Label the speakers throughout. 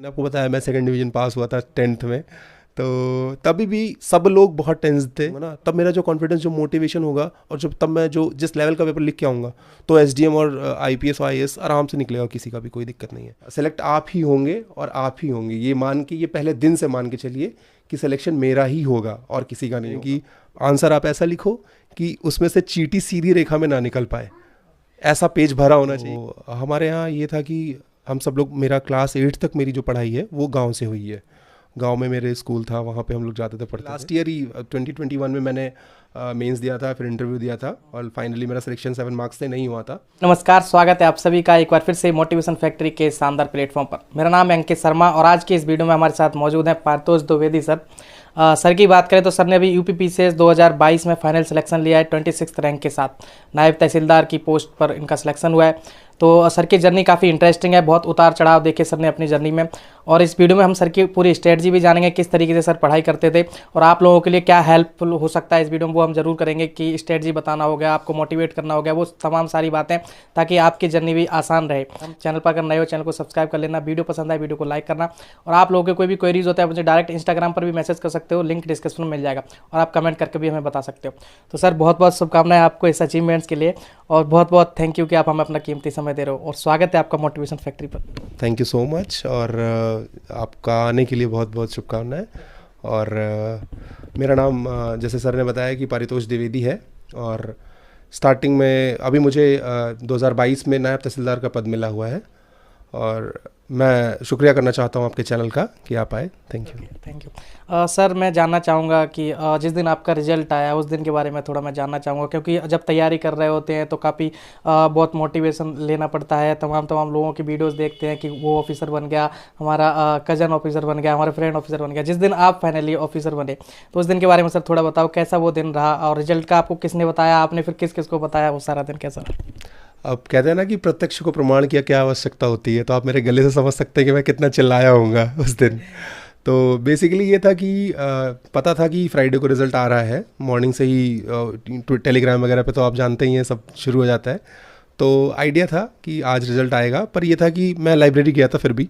Speaker 1: मैंने आपको बताया मैं सेकंड डिवीज़न पास हुआ था 10th में, तो तभी भी सब लोग बहुत टेंस थे ना। तब मेरा जो कॉन्फिडेंस, जो मोटिवेशन होगा, और जब तब मैं जो जिस लेवल का पेपर लिख के आऊँगा, तो एसडीएम और आईपीएस और आईएएस आराम से निकलेगा, किसी का भी कोई दिक्कत नहीं है। सेलेक्ट आप ही होंगे और आप ही होंगे, ये मान के, ये पहले दिन से मान के चलिए कि सिलेक्शन मेरा ही होगा और किसी का नहीं। कि आंसर आप ऐसा लिखो कि उसमें से चींटी सीधी रेखा में ना निकल पाए, ऐसा पेज भरा होना चाहिए। तो हमारे यहाँ ये था कि हम सब लोग, मेरा क्लास 8 तक मेरी जो पढ़ाई है वो गांव से हुई है। गांव में मेरे स्कूल था, वहाँ पे हम लोग जाते थे पढ़ते। लास्ट ईयर ही 2021 में मैंने मेंस दिया था, फिर इंटरव्यू दिया था और फाइनली मेरा सिलेक्शन 7 मार्क्स से नहीं हुआ था।
Speaker 2: नमस्कार, स्वागत है आप सभी का एक बार फिर से मोटिवेशन फैक्ट्री के शानदार प्लेटफॉर्म पर। मेरा नाम है अंकित शर्मा और आज के इस वीडियो में हमारे साथ मौजूद हैं पारितोष द्विवेदी सर। सर की बात करें तो सर ने अभी यूपीपीसीएस 2022 में फाइनल सिलेक्शन लिया है 26th रैंक के साथ। नायब तहसीलदार की पोस्ट पर इनका सिलेक्शन हुआ है। तो सर की जर्नी काफ़ी इंटरेस्टिंग है, बहुत उतार चढ़ाव देखे सर ने अपनी जर्नी में। और इस वीडियो में हम सर की पूरी स्ट्रेटजी भी जानेंगे, किस तरीके से सर पढ़ाई करते थे और आप लोगों के लिए क्या हेल्पफुल हो सकता है इस वीडियो में, वो हम जरूर करेंगे। कि स्ट्रेटजी बताना हो गया, आपको मोटिवेट करना हो गया, वो तमाम सारी बातें, ताकि आपकी जर्नी भी आसान रहे। चैनल पर अगर नए हो चैनल को सब्सक्राइब कर लेना, वीडियो पसंद आए वीडियो को लाइक करना, और आप लोगों के कोई भी क्वेरीज होता है मुझे डायरेक्ट इंस्टाग्राम पर भी मैसेज कर सकते हो, लिंक डिस्क्रिप्शन में मिल जाएगा, और आप कमेंट करके भी हमें बता सकते हो। तो सर बहुत बहुत शुभकामनाएं आपको इस अचीवमेंट्स के लिए, और बहुत बहुत थैंक यू कि आप हमें अपना कीमती समय दे रहे हो, और स्वागत है आपका मोटिवेशन फैक्ट्री पर।
Speaker 1: थैंक यू सो मच, और आपका आने के लिए बहुत बहुत शुभकामनाएं। और मेरा नाम जैसे सर ने बताया कि पारितोष द्विवेदी है, और स्टार्टिंग में अभी मुझे 2022 में नायब तहसीलदार का पद मिला हुआ है, और मैं शुक्रिया करना चाहता हूं आपके चैनल का कि आप आए। Thank you.
Speaker 2: Thank you sir. मैं जानना चाहूँगा कि जिस दिन आपका रिजल्ट आया उस दिन के बारे में थोड़ा मैं जानना चाहूँगा, क्योंकि जब तैयारी कर रहे होते हैं तो काफ़ी बहुत मोटिवेशन लेना पड़ता है। तमाम लोगों की वीडियोस देखते हैं कि वो ऑफिसर बन गया, हमारा कज़न ऑफिसर बन गया, हमारा फ्रेंड ऑफिसर बन गया। जिस दिन आप फाइनली ऑफिसर बने तो उस दिन के बारे में सर थोड़ा बताओ, कैसा वो दिन रहा, और रिजल्ट का आपको किसने बताया, आपने फिर किस किस को बताया, वो सारा दिन कैसा रहा?
Speaker 1: अब कहते हैं ना कि प्रत्यक्ष को प्रमाण की क्या आवश्यकता होती है, तो आप मेरे गले से समझ सकते हैं कि मैं कितना चिल्लाया होऊंगा उस दिन। तो बेसिकली ये था कि पता था कि फ्राइडे को रिज़ल्ट आ रहा है, मॉर्निंग से ही टेलीग्राम वगैरह पे तो आप जानते ही हैं सब शुरू हो जाता है। तो आइडिया था कि आज रिज़ल्ट आएगा, पर ये था कि मैं लाइब्रेरी गया था फिर भी,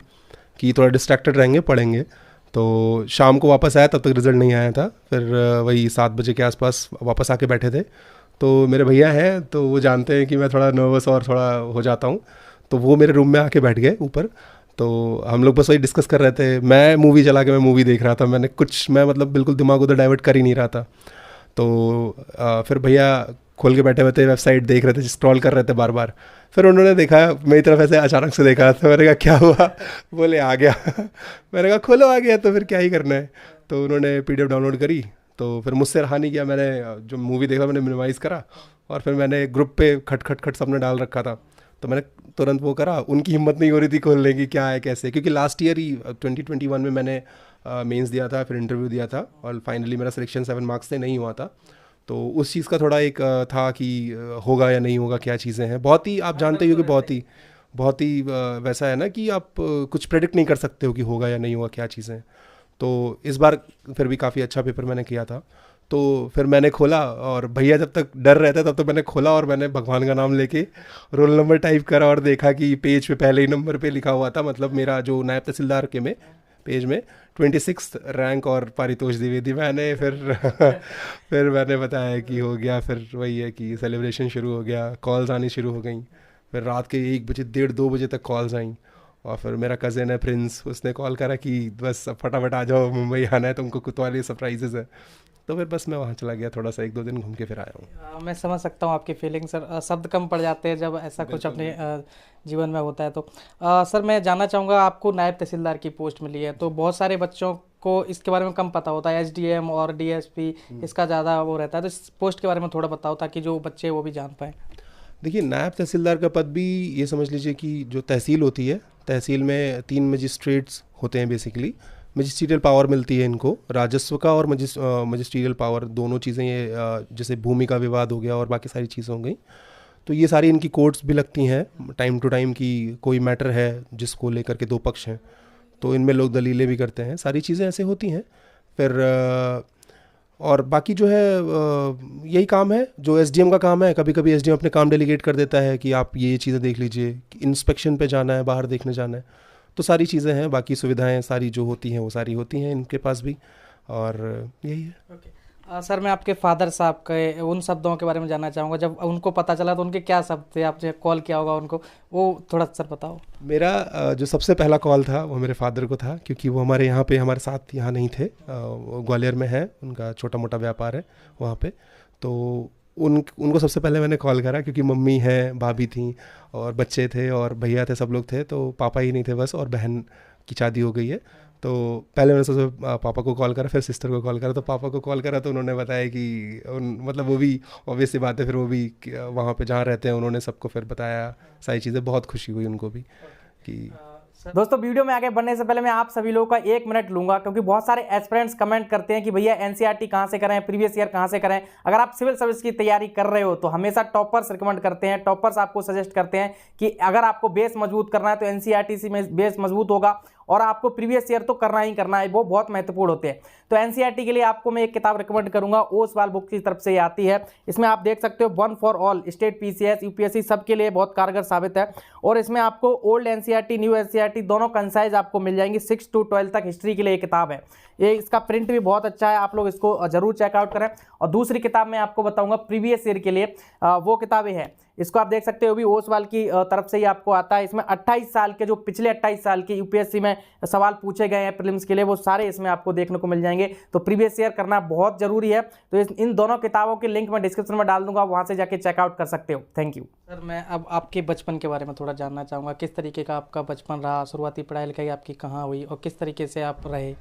Speaker 1: कि थोड़ा डिस्ट्रैक्टेड रहेंगे, पढ़ेंगे। तो शाम को वापस आया, तब तक रिज़ल्ट नहीं आया था। फिर वही 7 बजे के आसपास वापस आके बैठे थे। तो मेरे भैया हैं, तो वो जानते हैं कि मैं थोड़ा नर्वस और थोड़ा हो जाता हूँ, तो वो मेरे रूम में आके बैठ गए ऊपर। तो हम लोग बस वही डिस्कस कर रहे थे, मैं मूवी चला के मैं मूवी देख रहा था। मैं मतलब बिल्कुल दिमाग उधर डाइवर्ट कर ही नहीं रहा था। तो फिर भैया खोल के बैठे हुए थे, वेबसाइट देख रहे थे, स्क्रॉल कर रहे थे बार बार। फिर उन्होंने देखा मेरी तरफ, ऐसे अचानक से देखा, तो मैंने कहा क्या हुआ? बोले आ गया। मैंने कहा खोलो आ गया तो फिर क्या ही करना है। तो उन्होंने PDF डाउनलोड करी, तो फिर मुझसे रहा नहीं गया, मैंने जो मूवी देखा मैंने मिनिमाइज़ करा, और फिर मैंने ग्रुप पे खट खट खट सबने डाल रखा था, तो मैंने तुरंत वो करा। उनकी हिम्मत नहीं हो रही थी खोलने की, क्या है कैसे, क्योंकि लास्ट ईयर ही 2021 में मैंने मेंस दिया था, फिर इंटरव्यू दिया था, और फाइनली मेरा सिलेक्शन 7 मार्क्स से नहीं हुआ था। तो उस चीज़ का थोड़ा एक था कि होगा या नहीं होगा, क्या चीज़ें हैं। बहुत ही आप जानते ही हो कि बहुत ही वैसा है ना कि आप कुछ प्रेडिक्ट नहीं कर सकते हो कि होगा या नहीं होगा, क्या चीज़ें हैं। तो इस बार फिर भी काफ़ी अच्छा पेपर मैंने किया था। तो फिर मैंने खोला, और भैया जब तक डर रहे थे तब तक मैंने खोला, और मैंने भगवान का नाम लेके रोल नंबर टाइप करा, और देखा कि पेज पे पहले ही नंबर पे लिखा हुआ था, मतलब मेरा जो नायब तहसीलदार के में पेज में 26th रैंक और पारितोष द्विवेदी। मैंने फिर फिर मैंने बताया कि हो गया। फिर वही है कि सेलिब्रेशन शुरू हो गया, कॉल्स आनी शुरू हो गई। फिर रात के 1 बजे 1:30-2 बजे तक कॉल्स आई, और फिर मेरा कज़न है प्रिंस, उसने कॉल करा कि बस अब फटाफट आ जाओ, मुंबई आना है तुमको, कुतवाली सरप्राइजेज़ है। तो फिर बस मैं वहाँ चला गया, थोड़ा सा 1-2 दिन घूम के फिर आया हूँ।
Speaker 2: मैं समझ सकता हूँ आपकी फीलिंग सर। शब्द कम पड़ जाते हैं जब ऐसा कुछ अपने जीवन में होता है। तो सर मैं जानना चाहूँगा, आपको नायब तहसीलदार की पोस्ट मिली है, तो बहुत सारे बच्चों को इसके बारे में कम पता होता है, SDM और DSP इसका ज़्यादा वो रहता है। तो इस पोस्ट के बारे में थोड़ा बताओ, ताकि जो बच्चे वो भी जान पाएँ।
Speaker 1: देखिए, नायब तहसीलदार का पद भी ये समझ लीजिए कि जो तहसील होती है, तहसील में 3 मजिस्ट्रेट्स होते हैं बेसिकली। मजिस्ट्रियल पावर मिलती है इनको, राजस्व का और मजिस्ट्रियल पावर, दोनों चीज़ें ये जैसे भूमि का विवाद हो गया और बाकी सारी चीज़ें हो गई, तो ये सारी इनकी कोर्ट्स भी लगती हैं टाइम टू टाइम, की कोई मैटर है जिसको लेकर के 2 पक्ष हैं, तो इनमें लोग दलीलें भी करते हैं, सारी चीज़ें ऐसे होती हैं। फिर और बाकी जो है यही काम है जो एसडीएम का काम है। कभी कभी एसडीएम अपने काम डेलीगेट कर देता है कि आप ये चीज़ें देख लीजिए, इंस्पेक्शन पे जाना है, बाहर देखने जाना है, तो सारी चीज़ें हैं, बाकी सुविधाएं सारी जो होती हैं वो सारी होती हैं इनके पास भी, और यही है।
Speaker 2: ओके। सर मैं आपके फादर साहब के उन शब्दों के बारे में जानना चाहूँगा, जब उनको पता चला तो उनके क्या शब्द थे, आपने कॉल किया होगा उनको, वो थोड़ा सर बताओ।
Speaker 1: मेरा जो सबसे पहला कॉल था वो मेरे फादर को था, क्योंकि वो हमारे यहाँ पे हमारे साथ यहाँ नहीं थे, वो ग्वालियर में है, उनका छोटा मोटा व्यापार है वहाँ पे। तो उनको सबसे पहले मैंने कॉल करा, क्योंकि मम्मी हैं, भाभी थी और बच्चे थे और भैया थे, सब लोग थे, तो पापा ही नहीं थे बस, और बहन की शादी हो गई है। तो पहले मैंने सबसे पापा को कॉल करा, फिर सिस्टर को कॉल करा। तो पापा को कॉल करा तो उन्होंने बताया कि मतलब वो भी ऑब्वियस सी बात है, फिर वो भी वहाँ पे जहाँ रहते हैं उन्होंने सबको फिर बताया सारी चीज़ें। बहुत खुशी हुई उनको भी कि
Speaker 2: दोस्तों वीडियो में आगे बढ़ने से पहले मैं आप सभी लोगों का 1 मिनट लूंगा, क्योंकि बहुत सारे एस्पिरेंट्स कमेंट करते हैं कि भैया एनसीईआरटी कहाँ से करें, प्रीवियस ईयर कहाँ से करें। अगर आप सिविल सर्विस की तैयारी कर रहे हो तो हमेशा टॉपर्स रिकमेंड करते हैं, टॉपर्स आपको सजेस्ट करते हैं कि अगर आपको बेस मजबूत करना है तो एनसीईआरटी में बेस मजबूत होगा, और आपको प्रीवियस ईयर तो करना ही करना है, वो बहुत महत्वपूर्ण होते हैं। तो एनसीईआरटी के लिए आपको मैं एक किताब रिकमेंड करूंगा, ओसवाल बुक की तरफ से आती है। इसमें आप देख सकते हो one for all, state PCS UPSC सबके लिए बहुत कारगर साबित है। और इसमें आपको ओल्ड एनसीईआरटी न्यू एनसीईआरटी दोनों कंसाइज आपको मिल जाएंगी। 6 to 12 तक हिस्ट्री के लिए किताब है ये, इसका प्रिंट भी बहुत अच्छा है, आप लोग इसको जरूर चेकआउट करें। और दूसरी किताब मैं आपको बताऊंगा प्रीवियस ईयर के लिए, वो किताबें हैं, इसको आप देख सकते हो, भी ओसवाल की तरफ से ही आपको आता है। इसमें 28 साल के, जो पिछले 28 साल के यूपीएससी में सवाल पूछे गए हैं प्रीलिम्स के लिए, वो सारे इसमें आपको देखने को मिल जाएंगे। तो प्रीवियस ईयर करना बहुत जरूरी है। तो इन दोनों किताबों के लिंक मैं डिस्क्रिप्शन में डाल दूंगा, वहां से जाके चेकआउट कर सकते हो। Thank you sir. मैं अब आपके बचपन के बारे में थोड़ा जानना चाहूँगा, किस तरीके का आपका बचपन रहा, शुरुआती पढ़ाई लिखाई आपकी कहाँ हुई और किस तरीके से आप रहे।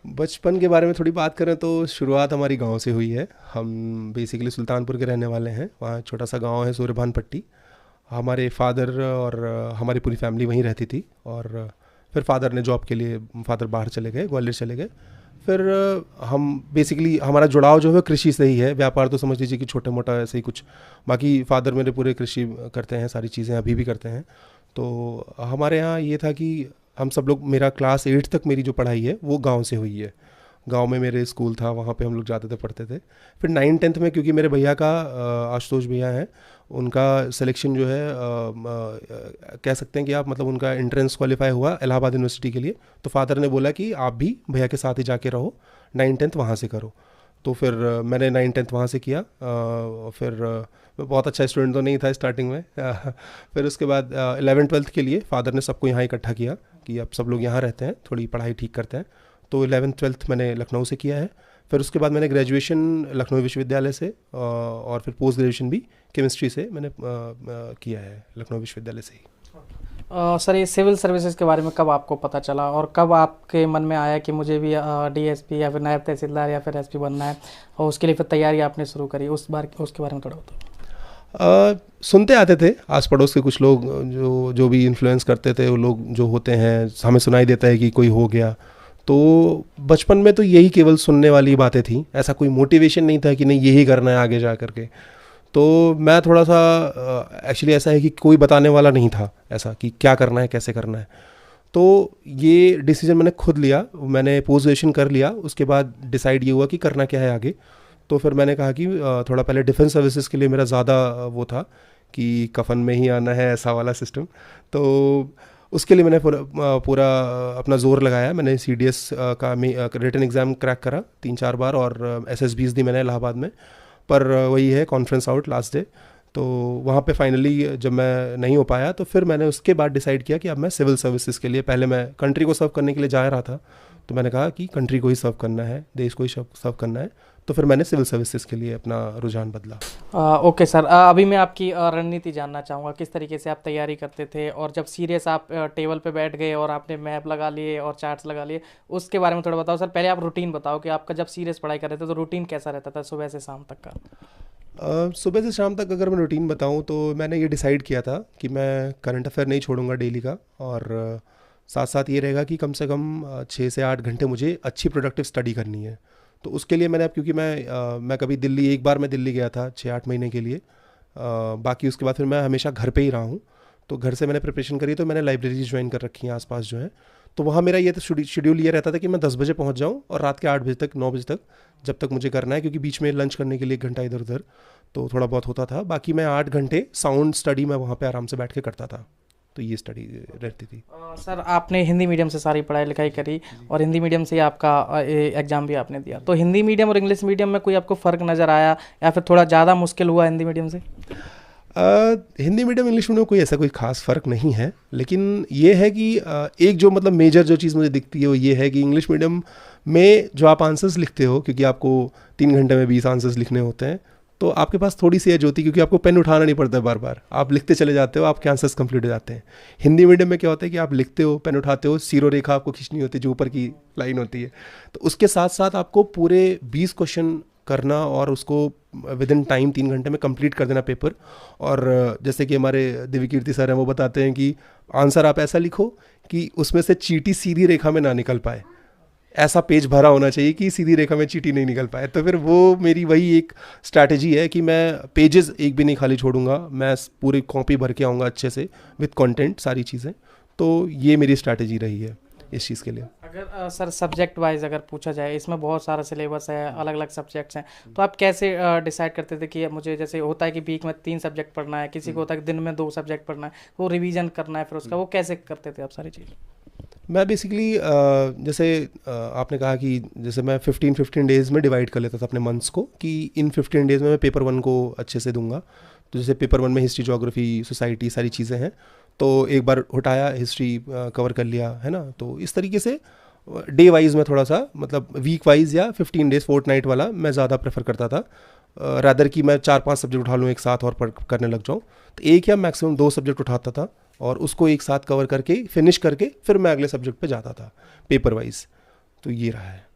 Speaker 1: बचपन के बारे में थोड़ी बात करें तो शुरुआत हमारी गांव से हुई है। हम बेसिकली सुल्तानपुर के रहने वाले हैं, वहाँ छोटा सा गांव है सूर्यभान पट्टी। हमारे फादर और हमारी पूरी फैमिली वहीं रहती थी, और फिर फादर ने जॉब के लिए, फादर बाहर चले गए, ग्वालियर चले गए। फिर हम बेसिकली हमारा जुड़ाव जो है कृषि से ही है, व्यापार तो समझ लीजिए कि छोटा मोटा ऐसे ही कुछ, बाकी फादर मेरे पूरे कृषि करते हैं, सारी चीज़ें अभी भी करते हैं। तो हमारे यहाँ ये था कि हम सब लोग, मेरा क्लास 8 तक मेरी जो पढ़ाई है वो गांव से हुई है। गांव में मेरे स्कूल था, वहाँ पे हम लोग जाते थे, पढ़ते थे। फिर 9-10 में, क्योंकि मेरे भैया का, आशुतोष भैया हैं, उनका सिलेक्शन जो है कह सकते हैं कि आप, मतलब उनका एंट्रेंस क्वालिफाई हुआ इलाहाबाद यूनिवर्सिटी के लिए। तो फादर ने बोला कि आप भी भैया के साथ ही जाके रहो, 9-10 वहाँ से करो। तो फिर मैंने 9-10 वहाँ से किया। फिर मैं बहुत अच्छा स्टूडेंट तो नहीं था स्टार्टिंग में। फिर उसके बाद 11th-12th के लिए फादर ने सबको यहाँ इकट्ठा किया कि अब सब लोग यहाँ रहते हैं, थोड़ी पढ़ाई ठीक करते हैं। तो 11th-12th मैंने लखनऊ से किया है। फिर उसके बाद मैंने ग्रेजुएशन लखनऊ विश्वविद्यालय से, और फिर पोस्ट ग्रेजुएशन भी केमिस्ट्री से मैंने किया है लखनऊ विश्वविद्यालय से ही।
Speaker 2: सर ये सिविल सर्विसेज के बारे में कब आपको पता चला और कब आपके मन में आया कि मुझे भी डीएसपी या फिर नायब तहसीलदार या फिर एसपी बनना है, और उसके लिए फिर तैयारी आपने शुरू करी, उसके बारे में थोड़ा बताओ।
Speaker 1: सुनते आते थे आस पड़ोस के कुछ लोग, जो भी इन्फ्लुएंस करते थे, वो लोग जो होते हैं, हमें सुनाई देता है कि कोई हो गया। तो बचपन में तो यही केवल सुनने वाली बातें थी, ऐसा कोई मोटिवेशन नहीं था कि नहीं यही करना है आगे जा करके। तो मैं थोड़ा सा, एक्चुअली ऐसा है कि कोई बताने वाला नहीं था ऐसा कि क्या करना है, कैसे करना है। तो ये डिसीजन मैंने खुद लिया। मैंने पोस्ट ग्रेजुएशन कर लिया, उसके बाद डिसाइड ये हुआ कि करना क्या है आगे। तो फिर मैंने कहा कि थोड़ा पहले डिफेंस सर्विसेज के लिए मेरा ज़्यादा वो था कि कफन में ही आना है, ऐसा वाला सिस्टम। तो उसके लिए मैंने पूरा अपना जोर लगाया। मैंने CDS का रिटन एग्ज़ाम क्रैक करा 3-4 बार, और SSBs दी मैंने इलाहाबाद में, पर वही है कॉन्फ्रेंस आउट लास्ट डे। तो वहाँ पे फाइनली जब मैं नहीं हो पाया, तो फिर मैंने उसके बाद डिसाइड किया कि अब मैं सिविल सर्विसेज के लिए, पहले मैं कंट्री को सर्व करने के लिए जा रहा था, तो मैंने कहा कि कंट्री को ही सर्व करना है, देश को ही सर्व करना है। तो फिर मैंने सिविल सर्विसेज के लिए अपना रुझान बदला।
Speaker 2: ओके सर, अभी मैं आपकी रणनीति जानना चाहूँगा, किस तरीके से आप तैयारी करते थे, और जब सीरियस आप टेबल पे बैठ गए और आपने मैप लगा लिए और चार्ट्स लगा लिए, उसके बारे में थोड़ा बताओ। सर पहले आप रूटीन बताओ कि आपका जब सीरियस पढ़ाई कर रहे थे तो रूटीन कैसा रहता था सुबह से शाम तक का।
Speaker 1: सुबह से शाम तक अगर मैं रूटीन बताऊं तो मैंने ये डिसाइड किया था कि मैं करंट अफेयर नहीं छोड़ूंगा डेली का, और साथ साथ ये रहेगा कि कम से कम 6 से 8 घंटे मुझे अच्छी प्रोडक्टिव स्टडी करनी है। तो उसके लिए मैंने, अब क्योंकि मैं कभी दिल्ली, एक बार मैं दिल्ली गया था 6-8 महीने के लिए, बाकी उसके बाद फिर मैं हमेशा घर पे ही रहा हूँ। तो घर से मैंने प्रिपरेशन करी, तो मैंने लाइब्रेरी ज्वाइन कर रखी हैं आसपास जो है। तो वहाँ मेरा ये तो शेड्यूल ये रहता था कि मैं 10 बजे पहुँच जाऊँ और रात के 8 बजे तक, 9 बजे तक, जब तक मुझे करना है, क्योंकि बीच में लंच करने के लिए 1 घंटा इधर उधर तो थोड़ा बहुत होता था। बाकी मैं 8 घंटे साउंड स्टडी मैं वहाँ पे आराम से बैठ के करता था। तो ये स्टडी रहती थी।
Speaker 2: सर आपने हिंदी मीडियम से सारी पढ़ाई लिखाई करी और हिंदी मीडियम से ही आपका एग्ज़ाम भी आपने दिया, तो हिंदी मीडियम और इंग्लिश मीडियम में कोई आपको फ़र्क नज़र आया या फिर थोड़ा ज़्यादा मुश्किल हुआ हिंदी मीडियम से?
Speaker 1: हिंदी मीडियम इंग्लिश मीडियम कोई ऐसा कोई खास फ़र्क नहीं है, लेकिन ये है कि एक जो मतलब मेजर जो चीज़ मुझे दिखती है वो ये है कि इंग्लिश मीडियम में जो आप आंसर्स लिखते हो, क्योंकि आपको 3 घंटे में 20 आंसर्स लिखने होते हैं, तो आपके पास थोड़ी सी एज होती है क्योंकि आपको पेन उठाना नहीं पड़ता है बार बार, आप लिखते चले जाते हो, आपके आंसर्स कंप्लीट हो जाते हैं। हिंदी मीडियम में क्या होता है कि आप लिखते हो, पेन उठाते हो, सीरो रेखा आपको खींचनी होती है जो ऊपर की लाइन होती है, तो उसके साथ साथ आपको पूरे 20 क्वेश्चन करना और उसको विद इन टाइम 3 घंटे में कंप्लीट कर देना पेपर। और जैसे कि हमारे दिव्यकीर्ति सर हैं, वो बताते हैं कि आंसर आप ऐसा लिखो कि उसमें से चींटी सीधी रेखा में ना निकल पाए, ऐसा पेज भरा होना चाहिए कि सीधी रेखा में चींटी नहीं निकल पाए। तो फिर वो मेरी वही एक स्ट्रैटेजी है कि मैं पेजेस एक भी नहीं खाली छोड़ूंगा, मैं पूरी कॉपी भर के आऊँगा अच्छे से विद कंटेंट सारी चीज़ें। तो ये मेरी स्ट्रैटेजी रही है इस चीज़ के लिए।
Speaker 2: अगर सर सब्जेक्ट वाइज अगर पूछा जाए, इसमें बहुत सारा सिलेबस है, अलग अलग सब्जेक्ट्स हैं, तो आप कैसे डिसाइड करते थे कि मुझे, जैसे होता है कि वीक में 3 सब्जेक्ट पढ़ना है, किसी को होता है कि दिन में 2 सब्जेक्ट पढ़ना है, वो रिवीजन करना है फिर उसका, वो कैसे करते थे आप सारी चीज़?
Speaker 1: मैं बेसिकली जैसे आपने कहा कि जैसे मैं 15 डेज़ में डिवाइड कर लेता था अपने मंथ्स को, कि इन 15 डेज़ में मैं पेपर 1 को अच्छे से दूंगा। तो जैसे पेपर 1 में हिस्ट्री, ज्योग्राफी, सोसाइटी सारी चीज़ें हैं, तो एक बार उठाया, हिस्ट्री कवर कर लिया, है ना। तो इस तरीके से डे वाइज में थोड़ा सा, मतलब वीक वाइज या 15 डेज़ फोर्टनाइट वाला मैं ज़्यादा प्रेफर करता था, रादर कि मैं 4-5 सब्जेक्ट उठा लूँ एक साथ और करने लग जाऊँ। तो एक या मैक्सिमम 2 सब्जेक्ट उठाता था और उसको एक साथ कवर करके फिनिश करके फिर मैं अगले सब्जेक्ट पे जाता था पेपर वाइज। तो ये रहा है।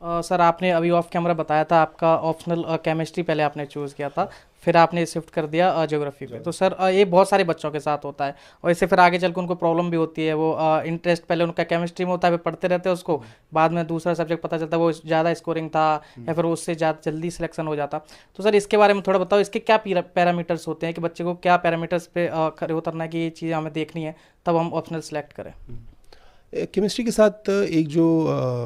Speaker 2: सर आपने अभी ऑफ कैमरा बताया था आपका ऑप्शनल केमिस्ट्री पहले आपने चूज़ किया था, फिर आपने शिफ्ट कर दिया ज्योग्राफी पे। तो सर ये बहुत सारे बच्चों के साथ होता है और इससे फिर आगे चल के उनको प्रॉब्लम भी होती है। वो इंटरेस्ट पहले उनका केमिस्ट्री में होता है, फिर पढ़ते रहते हैं उसको, बाद में दूसरा सब्जेक्ट पता चलता है वो ज़्यादा स्कोरिंग था या फिर उससे ज़्यादा जल्दी सिलेक्शन हो जाता। तो सर इसके बारे में थोड़ा बताओ, इसके क्या पैरामीटर्स होते हैं कि बच्चे को क्या पैरामीटर्स पे खड़े उतरना है कि ये चीज़ हमें देखनी है तब हम ऑप्शनल सेलेक्ट करें?
Speaker 1: केमिस्ट्री के साथ एक जो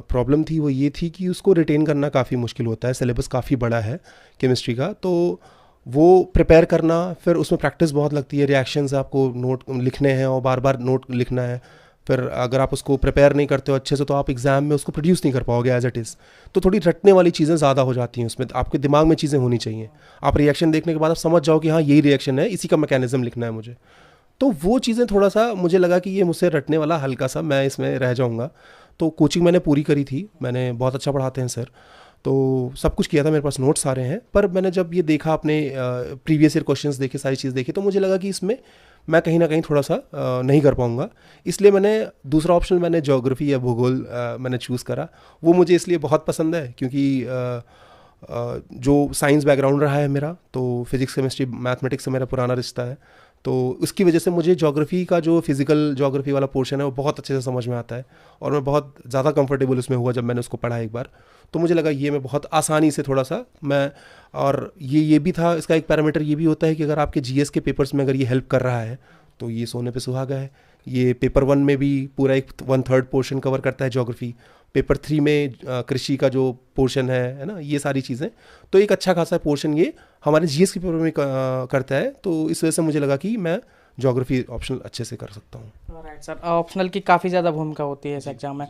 Speaker 1: प्रॉब्लम थी वो ये थी कि उसको रिटेन करना काफ़ी मुश्किल होता है, सिलेबस काफ़ी बड़ा है केमिस्ट्री का, तो वो प्रिपेयर करना, फिर उसमें प्रैक्टिस बहुत लगती है, रिएक्शंस आपको नोट लिखने हैं और बार बार नोट लिखना है। फिर अगर आप उसको प्रिपेयर नहीं करते हो अच्छे से तो आप एग्ज़ाम में उसको प्रोड्यूस नहीं कर पाओगे एज इट इज़। तो थोड़ी रटने वाली चीज़ें ज़्यादा हो जाती हैं उसमें, आपके दिमाग में चीज़ें होनी चाहिए। आप रिएक्शन देखने के बाद आप समझ जाओ कि हाँ यही रिएक्शन है, इसी का मैकेनिज्म लिखना है मुझे। तो वो चीज़ें थोड़ा सा मुझे लगा कि ये मुझसे रटने वाला हल्का सा मैं इसमें रह जाऊँगा। तो कोचिंग मैंने पूरी करी थी, मैंने बहुत अच्छा पढ़ाते हैं सर, तो सब कुछ किया था, मेरे पास नोट्स सारे हैं। पर मैंने जब ये देखा, अपने प्रीवियस ईयर क्वेश्चंस देखे, सारी चीज़ देखी, तो मुझे लगा कि इसमें मैं कहीं ना कहीं थोड़ा सा नहीं कर पाऊँगा। इसलिए मैंने दूसरा ऑप्शन, मैंने ज्योग्राफी या भूगोल मैंने चूज़ करा। वो मुझे इसलिए बहुत पसंद है क्योंकि जो साइंस बैकग्राउंड रहा है मेरा, तो फिज़िक्स, केमिस्ट्री, मैथमेटिक्स से मेरा पुराना रिश्ता है, तो उसकी वजह से मुझे ज्योग्राफी का जो फिज़िकल ज्योग्राफी वाला पोर्शन है वो बहुत अच्छे से समझ में आता है और मैं बहुत ज़्यादा कंफर्टेबल उसमें हुआ जब मैंने उसको पढ़ा एक बार। तो मुझे लगा ये मैं बहुत आसानी से थोड़ा सा मैं, और ये भी था, इसका एक पैरामीटर ये भी होता है कि अगर आपके जीएस के पेपर्स में अगर ये हेल्प कर रहा है तो ये सोने पे सुहागा है। ये पेपर 1 में भी पूरा एक 1/3 पोर्शन कवर करता है ज्योग्राफी, पेपर 3 में कृषि का जो पोर्शन है ना, ये सारी चीज़ें, तो एक अच्छा खासा पोर्शन ये हमारे जीएस के पेपर में करता है। तो इस वजह से मुझे लगा कि मैं ज्योग्राफी ऑप्शनल अच्छे से कर सकता हूँ।
Speaker 2: राइट सर, ऑप्शनल की काफ़ी ज़्यादा भूमिका होती है इस एग्जाम में।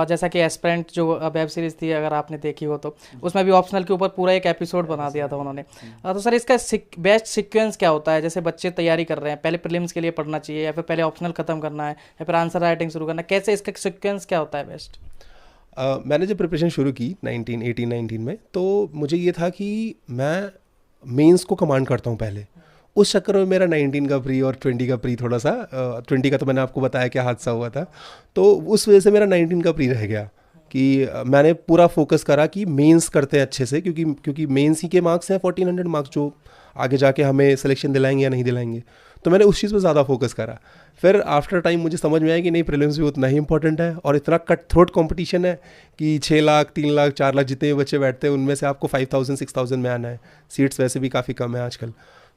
Speaker 2: जैसा कि एस्पिरेंट जो वेब सीरीज़ थी, अगर आपने देखी हो तो उसमें भी ऑप्शनल के ऊपर पूरा एक एपिसोड बना दिया था उन्होंने। तो सर इसका बेस्ट सीक्वेंस क्या होता है? जैसे बच्चे तैयारी कर रहे हैं, पहले प्रीलिम्स के लिए पढ़ना चाहिए या फिर पहले ऑप्शनल खत्म करना है या फिर आंसर राइटिंग शुरू करना है, कैसे इसका सीक्वेंस क्या होता है बेस्ट?
Speaker 1: मैंने जब प्रिपरेशन शुरू की 18-19 में, तो मुझे ये था कि मैं मेंस को कमांड करता हूँ पहले। उस चक्कर में मेरा 19 का प्री और 20 का प्री थोड़ा सा 20 का तो मैंने आपको बताया क्या हादसा हुआ था, तो उस वजह से मेरा 19 का प्री रह गया कि मैंने पूरा फोकस करा कि मेंस करते हैं अच्छे से, क्योंकि मेंस ही के मार्क्स हैं 1400 मार्क्स जो आगे जाके हमें सिलेक्शन दिलाएंगे या नहीं दिलाएंगे। तो मैंने उस चीज़ पर ज़्यादा फोकस करा। फिर आफ्टर टाइम मुझे समझ में आया कि नहीं, प्रीलिम्स भी उतना ही इंपॉर्टेंट है और इतना कट थ्रोट कंपटीशन है कि 6 लाख, 3 लाख, 4 लाख जितने भी बच्चे बैठते हैं उनमें से आपको 5000, 6000 में आना है। सीट्स वैसे भी काफ़ी कम है आजकल।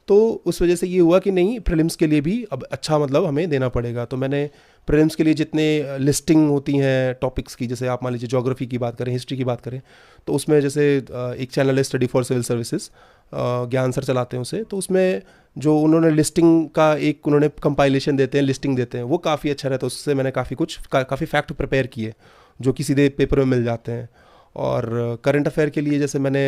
Speaker 1: तो उस वजह से ये हुआ कि नहीं, प्रीलिम्स के लिए भी अब अच्छा मतलब हमें देना पड़ेगा। तो मैंने प्रीलिम्स के लिए जितने लिस्टिंग होती हैं टॉपिक्स की, जैसे आप मान लीजिए ज्योग्राफी की बात करें, हिस्ट्री की बात करें, तो उसमें जैसे एक चैनल है स्टडी फॉर सिविल सर्विसेज, ज्ञान सर चलाते हैं उसे, तो उसमें जो उन्होंने लिस्टिंग का एक उन्होंने कंपाइलेशन देते हैं, लिस्टिंग देते हैं, वो काफ़ी अच्छा रहता है। उससे मैंने काफ़ी फैक्ट प्रिपेयर किए जो कि सीधे पेपर में मिल जाते हैं। और करंट अफेयर के लिए जैसे मैंने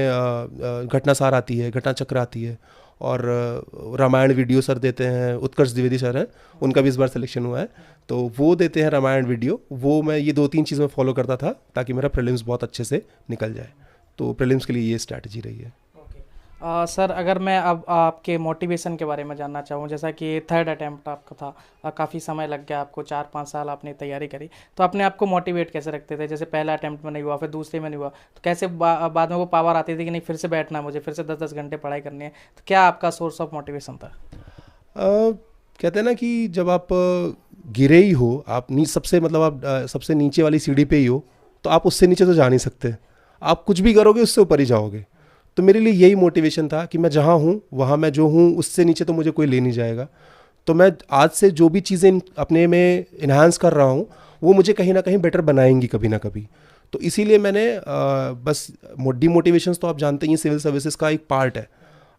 Speaker 1: घटना सार आती है, घटना चक्र आती है, और रामायण वीडियो सर देते हैं, उत्कर्ष द्विवेदी सर हैं, उनका भी इस बार सिलेक्शन हुआ है, तो वो देते हैं रामायण वीडियो। वो मैं ये 2-3 चीज़ में फॉलो करता था ताकि मेरा प्रीलिम्स बहुत अच्छे से निकल जाए। तो प्रीलिम्स के लिए ये स्ट्रैटेजी रही है।
Speaker 2: सर अगर मैं अब आपके मोटिवेशन के बारे में जानना चाहूँ, जैसा कि थर्ड अटैम्प्ट आपका था, काफ़ी समय लग गया आपको, 4-5 साल आपने तैयारी करी, तो अपने आप को मोटिवेट कैसे रखते थे? जैसे पहला अटैम्प्ट में नहीं हुआ, फिर दूसरे में नहीं हुआ, तो कैसे बाद में वो पावर आती थी कि नहीं फिर से बैठना है, मुझे फिर से 10-10 घंटे पढ़ाई करनी है? तो क्या आपका सोर्स ऑफ मोटिवेशन था?
Speaker 1: कहते हैं ना कि जब आप गिरे ही हो, आप सबसे मतलब आप सबसे नीचे वाली सीढ़ी पे ही हो, तो आप उससे नीचे तो जा नहीं सकते, आप कुछ भी करोगे उससे ऊपर ही जाओगे। तो मेरे लिए यही मोटिवेशन था कि मैं जहाँ हूँ वहाँ मैं जो हूँ उससे नीचे तो मुझे कोई ले नहीं जाएगा। तो मैं आज से जो भी चीज़ें अपने में इन्हांस कर रहा हूँ वो मुझे कहीं ना कहीं बेटर बनाएंगी कभी ना कभी। तो इसीलिए मैंने बस डीमोटिवेशंस तो आप जानते ही हैं, सिविल सर्विसेज का एक पार्ट है।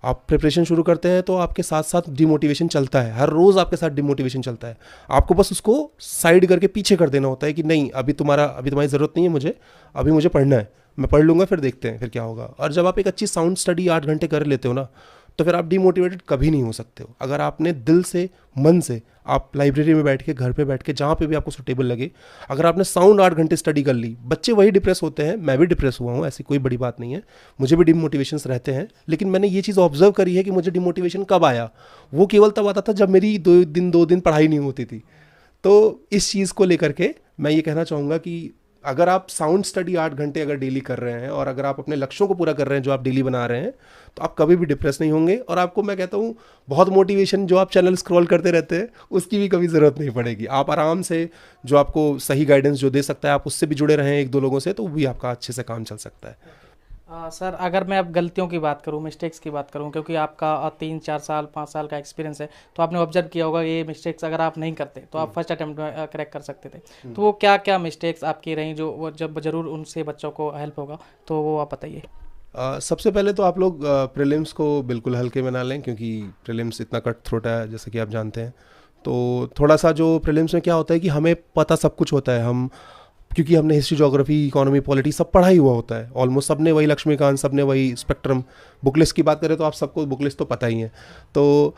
Speaker 1: आप प्रिपरेशन शुरू करते हैं तो आपके साथ साथ डिमोटिवेशन चलता है, हर रोज़ आपके साथ डिमोटिवेशन चलता है। आपको बस उसको साइड करके पीछे कर देना होता है कि नहीं, अभी तुम्हारी ज़रूरत नहीं है मुझे, अभी मुझे पढ़ना है, मैं पढ़ लूँगा, फिर देखते हैं फिर क्या होगा। और जब आप एक अच्छी साउंड स्टडी 8 घंटे कर लेते हो ना, तो फिर आप डीमोटिवेटेड कभी नहीं हो सकते हो। अगर आपने दिल से, मन से, आप लाइब्रेरी में बैठ के, घर पे बैठ के, जहाँ पे भी आपको सुटेबल लगे, अगर आपने साउंड 8 घंटे स्टडी कर ली, बच्चे वही डिप्रेस होते हैं, मैं भी डिप्रेस हुआ हूँ, ऐसी कोई बड़ी बात नहीं है, मुझे भी डिमोटिवेशंस रहते हैं, लेकिन मैंने ये चीज़ ऑब्जर्व करी है कि मुझे डिमोटिवेशन कब आया, वो केवल तब आता था जब मेरी 2 दिन पढ़ाई नहीं होती थी। तो इस चीज़ को लेकर के मैं ये कहना चाहूँगा कि अगर आप साउंड स्टडी 8 घंटे अगर डेली कर रहे हैं और अगर आप अपने लक्ष्यों को पूरा कर रहे हैं जो आप डेली बना रहे हैं, तो आप कभी भी डिप्रेस नहीं होंगे। और आपको मैं कहता हूँ बहुत मोटिवेशन जो आप चैनल स्क्रॉल करते रहते हैं उसकी भी कभी ज़रूरत नहीं पड़ेगी। आप आराम से जो आपको सही गाइडेंस जो दे सकता है आप उससे भी जुड़े रहें 1-2 लोगों से, तो भी आपका अच्छे से काम चल सकता है।
Speaker 2: सर अगर मैं अब गलतियों की बात करूं, मिस्टेक्स की बात करूं, क्योंकि आपका 3-4 साल 5 साल का एक्सपीरियंस है, तो आपने ऑब्जर्व किया होगा ये मिस्टेक्स अगर आप नहीं करते तो आप फर्स्ट अटेम्प्ट में क्रैक कर सकते थे। तो वो क्या क्या मिस्टेक्स आपकी रहीं जो वो जब ज़रूर उनसे बच्चों को हेल्प होगा, तो वो आप बताइए।
Speaker 1: सबसे पहले तो आप लोग प्रीलिम्स को बिल्कुल हल्के में ना लें, क्योंकि प्रीलिम्स इतना कट थ्रोट है जैसे कि आप जानते हैं। तो थोड़ा सा जो प्रीलिम्स में क्या होता है कि हमें पता सब कुछ होता है, हम क्योंकि हमने हिस्ट्री, ज्योग्राफी, इकोनॉमी, पॉलिटी सब पढ़ा ही हुआ होता है ऑलमोस्ट, सबने वही लक्ष्मीकांत, सबने वही स्पेक्ट्रम, बुक लिस्ट की बात करें तो आप सबको बुक लिस्ट तो पता ही है, तो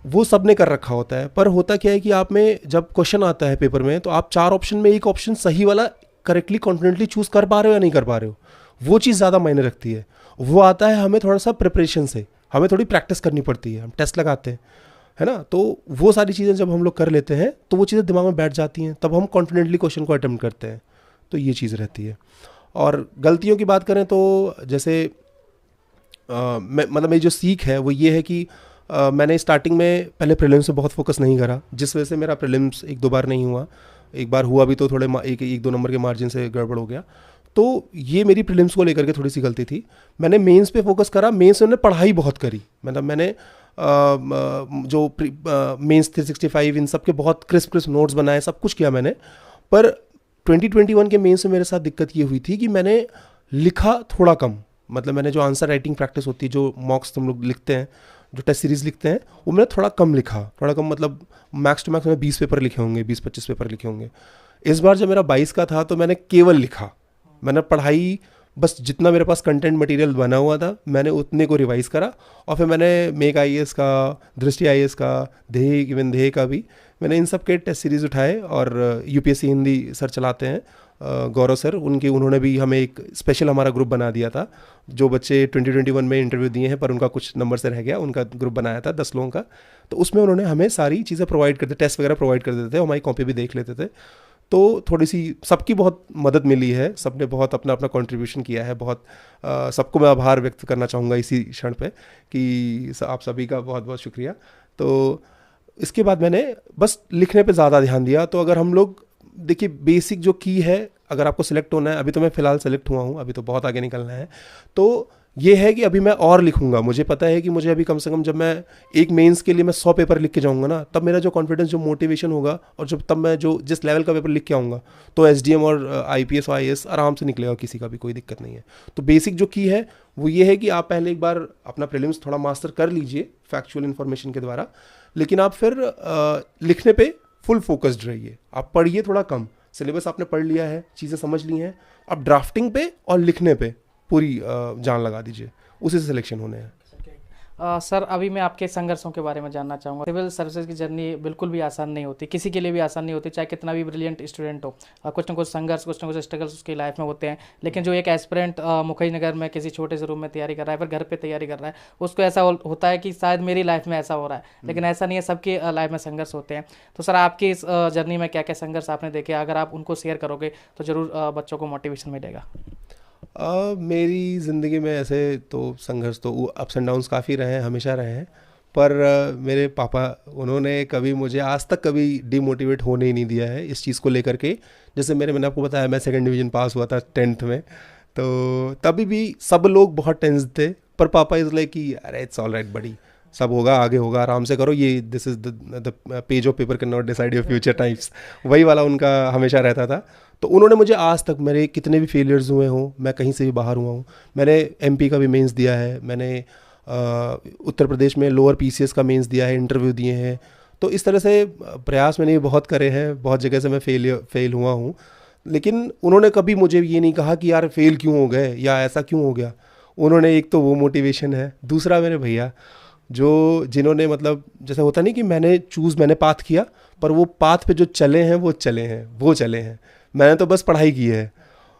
Speaker 1: वो सबने कर रखा होता है। पर होता क्या है कि आप में जब क्वेश्चन आता है पेपर में, तो आप 4 ऑप्शन में एक ऑप्शन सही वाला करेक्टली कॉन्फिडेंटली चूज़ कर पा रहे हो या नहीं कर पा रहे हो, वो चीज़ ज़्यादा मायने रखती है। वो आता है हमें थोड़ा सा प्रिपरेशन से, हमें थोड़ी प्रैक्टिस करनी पड़ती है, हम टेस्ट लगाते हैं, है ना। तो वो सारी चीज़ें जब हम लोग कर लेते हैं तो वो चीज़ें दिमाग में बैठ जाती हैं, तब हम कॉन्फिडेंटली क्वेश्चन को अटेम्प्ट करते हैं। तो ये चीज़ रहती है। और गलतियों की बात करें तो जैसे मतलब मेरी जो सीख है वो ये है कि मैंने स्टार्टिंग में पहले प्रीलिम्स पे बहुत फोकस नहीं करा, जिस वजह से मेरा प्रीलिम्स 1-2 बार नहीं हुआ, एक बार हुआ भी तो थोड़े 1-2 नंबर के मार्जिन से गड़बड़ हो गया। तो ये मेरी प्रीलिम्स को लेकर के थोड़ी सी गलती थी। मैंने मेंस पे फोकस करा, मेंस में पढ़ाई बहुत करी, मतलब मैंने जो मेंस 365 इन सब के बहुत क्रिस्प नोट्स बनाए, सब कुछ किया मैंने। पर 2021 के मेंस में मेरे साथ दिक्कत ये हुई थी कि मैंने लिखा थोड़ा कम, मतलब मैंने जो आंसर राइटिंग प्रैक्टिस होती है, जो मॉक्स तुम लोग लिखते हैं, जो टेस्ट सीरीज़ लिखते हैं, वो मैंने थोड़ा कम लिखा, थोड़ा कम मतलब मैक्स टू मैक्स मैंने 20 पेपर लिखे होंगे, 20-25 पेपर लिखे होंगे। इस बार जब मेरा 22 का था तो मैंने केवल लिखा, मैंने पढ़ाई बस जितना मेरे पास कंटेंट मटेरियल बना हुआ था मैंने उतने को रिवाइज़ करा, और फिर मैंने मेक IAS का, दृष्टि IAS का, देह, इवन देह का भी मैंने इन सब के टेस्ट सीरीज़ उठाए। और UPSC हिंदी सर चलाते हैं, गौरव सर, उन्होंने भी हमें एक स्पेशल हमारा ग्रुप बना दिया था। जो बच्चे 2021 में इंटरव्यू दिए हैं पर उनका कुछ नंबर से रह गया, उनका ग्रुप बनाया था 10 लोगों का। तो उसमें उन्होंने हमें सारी चीज़ें प्रोवाइड करते, टेस्ट वगैरह प्रोवाइड कर देते थे, हमारी कॉपी भी देख लेते थे। तो थोड़ी सी सबकी बहुत मदद मिली है, सबने बहुत अपना अपना कंट्रीब्यूशन किया है, बहुत सबको मैं आभार व्यक्त करना चाहूँगा इसी क्षण पे कि आप सभी का बहुत बहुत शुक्रिया। तो इसके बाद मैंने बस लिखने पे ज़्यादा ध्यान दिया। तो अगर हम लोग देखिए बेसिक जो की है, अगर आपको सिलेक्ट होना है, अभी तो मैं फ़िलहाल सेलेक्ट हुआ हूँ, अभी तो बहुत आगे निकलना है, तो ये है कि अभी मैं और लिखूंगा, मुझे पता है कि मुझे अभी कम से कम जब मैं एक मेंस के लिए मैं 100 पेपर लिख के जाऊंगा ना, तब मेरा जो कॉन्फिडेंस, जो मोटिवेशन होगा, और जब तब मैं जो जिस लेवल का पेपर लिख के आऊँगा, तो एसडीएम और आईपीएस और आईएएस आराम से निकलेगा, किसी का भी कोई दिक्कत नहीं है। तो बेसिक जो की है वो ये है कि आप पहले एक बार अपना प्रीलिम्स थोड़ा मास्टर कर लीजिए फैक्चुअल इन्फॉर्मेशन के द्वारा, लेकिन आप फिर लिखने पे फुल फोकस्ड रहिए। आप पढ़िए थोड़ा कम, सिलेबस आपने पढ़ लिया है, चीज़ें समझ ली हैं, आप ड्राफ्टिंग पे और लिखने पे पूरी जान लगा दीजिए, उसी से सिलेक्शन होने हैं।
Speaker 2: सर अभी मैं आपके संघर्षों के बारे में जानना चाहूँगा। सिविल सर्विसेज की जर्नी बिल्कुल भी आसान नहीं होती, किसी के लिए भी आसान नहीं होती, चाहे कितना भी ब्रिलियंट स्टूडेंट हो। कुछ ना कुछ संघर्ष, कुछ ना कुछ स्ट्रगल्स उसकी लाइफ में होते हैं। लेकिन जो एक एस्पिरेंट मुखईनगर में किसी छोटे से रूम में तैयारी कर रहा है, फिर घर पे तैयारी कर रहा है, उसको ऐसा होता है कि शायद मेरी लाइफ में ऐसा हो रहा है, लेकिन ऐसा नहीं है, सबकी लाइफ में संघर्ष होते हैं। तो सर आपकी इस जर्नी में क्या क्या संघर्ष आपने देखे, अगर आप उनको शेयर करोगे तो ज़रूर बच्चों को मोटिवेशन मिलेगा।
Speaker 1: मेरी ज़िंदगी में ऐसे तो संघर्ष तो अप्स एंड डाउन्स काफ़ी रहे हैं, हमेशा रहे हैं, पर मेरे पापा, उन्होंने कभी मुझे आज तक कभी डिमोटिवेट होने ही नहीं दिया है इस चीज़ को लेकर के। जैसे मैंने आपको बताया, मैं 2nd डिवीज़न पास हुआ था 10th में, तो तभी भी सब लोग बहुत टेंस थे, पर पापा इज़ लाइक कि अरे इट्स ऑल राइट बड़ी, सब होगा, आगे होगा, आराम से करो, ये this is the page of paper can not decide your future types, वही वाला उनका हमेशा रहता था। तो उन्होंने मुझे आज तक, मेरे कितने भी फेलियर्स हुए हों, मैं कहीं से भी बाहर हुआ हूँ, मैंने एमपी का भी मेंस दिया है, मैंने उत्तर प्रदेश में लोअर पीसीएस का मेंस दिया है, इंटरव्यू दिए हैं, तो इस तरह से प्रयास मैंने बहुत करे हैं, बहुत जगह से मैं फेल हुआ हूँ, लेकिन उन्होंने कभी मुझे ये नहीं कहा कि यार फेल क्यों हो गए या ऐसा क्यों हो गया। उन्होंने, एक तो वो मोटिवेशन है, दूसरा मेरे भैया जिन्होंने मतलब, जैसे होता नहीं कि मैंने पाथ किया, पर वो पाथ पे जो चले हैं वो चले हैं, मैंने तो बस पढ़ाई की है।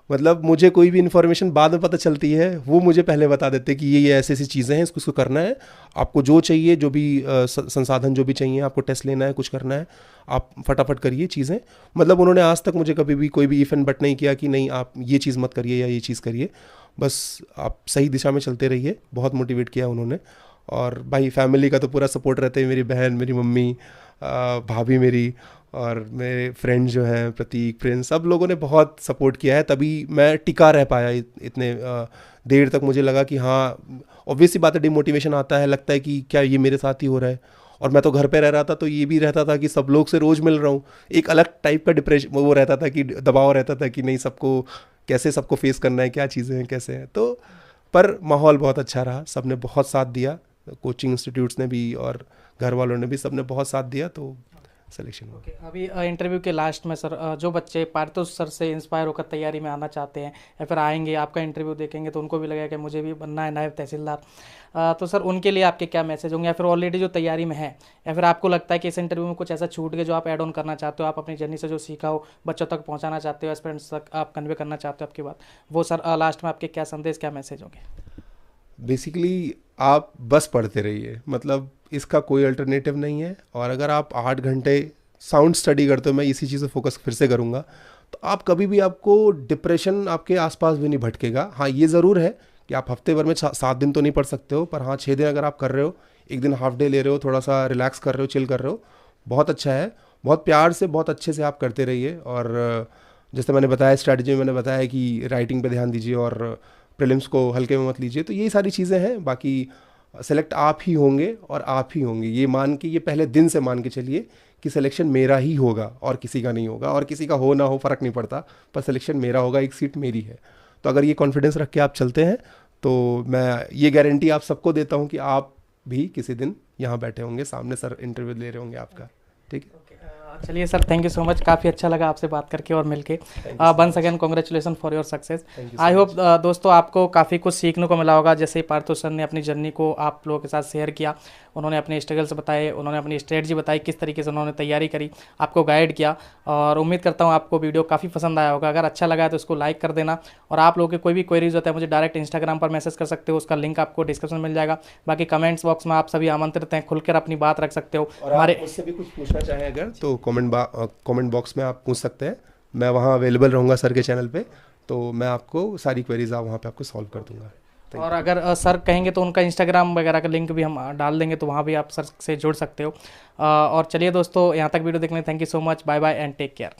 Speaker 1: मतलब मुझे कोई भी इन्फॉर्मेशन बाद में पता चलती है, वो मुझे पहले बता देते कि ये ऐसी ऐसी चीज़ें हैं, इसको करना है, आपको जो चाहिए, जो भी संसाधन जो भी चाहिए, आपको टेस्ट लेना है, कुछ करना है, आप फटाफट करिए चीज़ें। मतलब उन्होंने आज तक मुझे कभी भी कोई भी इफ एंड बट नहीं किया कि नहीं आप ये चीज़ मत करिए या ये चीज़ करिए, बस आप सही दिशा में चलते रहिए। बहुत मोटिवेट किया उन्होंने। और भाई फैमिली का तो पूरा सपोर्ट रहता है, मेरी बहन, मेरी मम्मी, भाभी मेरी, और मेरे फ्रेंड जो हैं, प्रतीक, प्रिंस, सब लोगों ने बहुत सपोर्ट किया है, तभी मैं टिका रह पाया इतने देर तक। मुझे लगा कि हाँ, ऑब्वियसली बात है, डिमोटिवेशन आता है, लगता है कि क्या ये मेरे साथ ही हो रहा है। और मैं तो घर पे रह रहा था, तो ये भी रहता था कि सब लोग से रोज़ मिल रहा हूँ, एक अलग टाइप का डिप्रेशन वो रहता था, कि दबाव रहता था कि नहीं, सबको फेस करना है, क्या चीज़ें हैं, कैसे हैं। तो पर माहौल बहुत अच्छा रहा, सबने बहुत साथ दिया, कोचिंग इंस्टीट्यूट्स ने भी और घर वालों ने भी, सबने बहुत साथ दिया, तो सिलेक्शन हुआ।
Speaker 2: अभी इंटरव्यू के लास्ट में सर, जो बच्चे पारितोष सर से इंस्पायर होकर तैयारी में आना चाहते हैं या फिर आएंगे, आपका इंटरव्यू देखेंगे तो उनको भी लगेगा कि मुझे भी बनना है नायब तहसीलदार, तो सर उनके लिए आपके क्या मैसेज होंगे, या फिर ऑलरेडी जो तैयारी में है, या फिर आपको लगता है कि इस इंटरव्यू में कुछ ऐसा छूट गया जो आप ऐड ऑन करना चाहते हो, आप अपनी जर्नी से जो सीखा हो बच्चों तक पहुँचाना चाहते हो, एस्पिरेंट्स तक आप कन्वे करना चाहते हो आपकी बात, वो सर लास्ट में आपके क्या संदेश, क्या मैसेज होंगे?
Speaker 1: बेसिकली आप बस पढ़ते रहिए, मतलब इसका कोई अल्टरनेटिव नहीं है। और अगर आप 8 घंटे साउंड स्टडी करते हो, मैं इसी चीज़ पे फोकस फिर से करूँगा, तो आप कभी भी, आपको डिप्रेशन आपके आसपास भी नहीं भटकेगा। हाँ, ये ज़रूर है कि आप हफ्ते भर में 7 दिन तो नहीं पढ़ सकते हो, पर हाँ 6 दिन अगर आप कर रहे हो, एक दिन हाफ डे ले रहे हो, थोड़ा सा रिलैक्स कर रहे हो, चिल कर रहे हो, बहुत अच्छा है। बहुत प्यार से, बहुत अच्छे से आप करते रहिए। और जैसे मैंने बताया, स्ट्रैटेजी में मैंने बताया कि राइटिंग पे ध्यान दीजिए और प्रीलिम्स को हल्के में मत लीजिए। तो यही सारी चीज़ें हैं, बाकी सेलेक्ट आप ही होंगे और आप ही होंगे, ये मान के, ये पहले दिन से मान के चलिए कि सिलेक्शन मेरा ही होगा और किसी का नहीं होगा, और किसी का हो ना हो फ़र्क नहीं पड़ता, पर सिलेक्शन मेरा होगा, एक सीट मेरी है। तो अगर ये कॉन्फिडेंस रख के आप चलते हैं, तो मैं ये गारंटी आप सबको देता हूँ कि आप भी किसी दिन यहाँ बैठे होंगे, सामने सर इंटरव्यू ले रहे होंगे आपका। ठीक है,
Speaker 2: चलिए sir, thank you so much, काफ़ी अच्छा लगा आपसे बात करके और मिलके। Once again congratulation for your success. I hope दोस्तों आपको काफ़ी कुछ सीखने को मिला होगा, जैसे पारितोष सर ने अपनी जर्नी को आप लोगों के साथ शेयर किया, उन्होंने अपने स्ट्रगल्स बताए, उन्होंने अपनी स्ट्रेटजी बताई, किस तरीके से उन्होंने तैयारी करी, आपको गाइड किया। और उम्मीद करता हूँ आपको वीडियो काफ़ी पसंद आया होगा। अगर अच्छा लगा है तो इसको लाइक कर देना, और आप लोगों के कोई भी क्वेरीज होता है मुझे डायरेक्ट इंस्टाग्राम पर मैसेज कर सकते हो, उसका लिंक आपको डिस्क्रिप्शन में मिल जाएगा। बाकी कमेंट्स बॉक्स में आप सभी आमंत्रित हैं, खुलकर अपनी बात रख सकते हो।
Speaker 1: और हमारे मुझसे भी कुछ पूछना चाहें अगर, तो कमेंट बॉक्स में आप पूछ सकते हैं, मैं वहाँ अवेलेबल रहूँगा सर के चैनल पे, तो मैं आपको सारी क्वेरीज वहाँ पे आपको सॉल्व कर दूँगा।
Speaker 2: और अगर सर कहेंगे तो उनका इंस्टाग्राम वगैरह का लिंक भी हम डाल देंगे, तो वहाँ भी आप सर से जुड़ सकते हो। और चलिए दोस्तों, यहाँ तक वीडियो देखने thank you so much, bye bye and take care.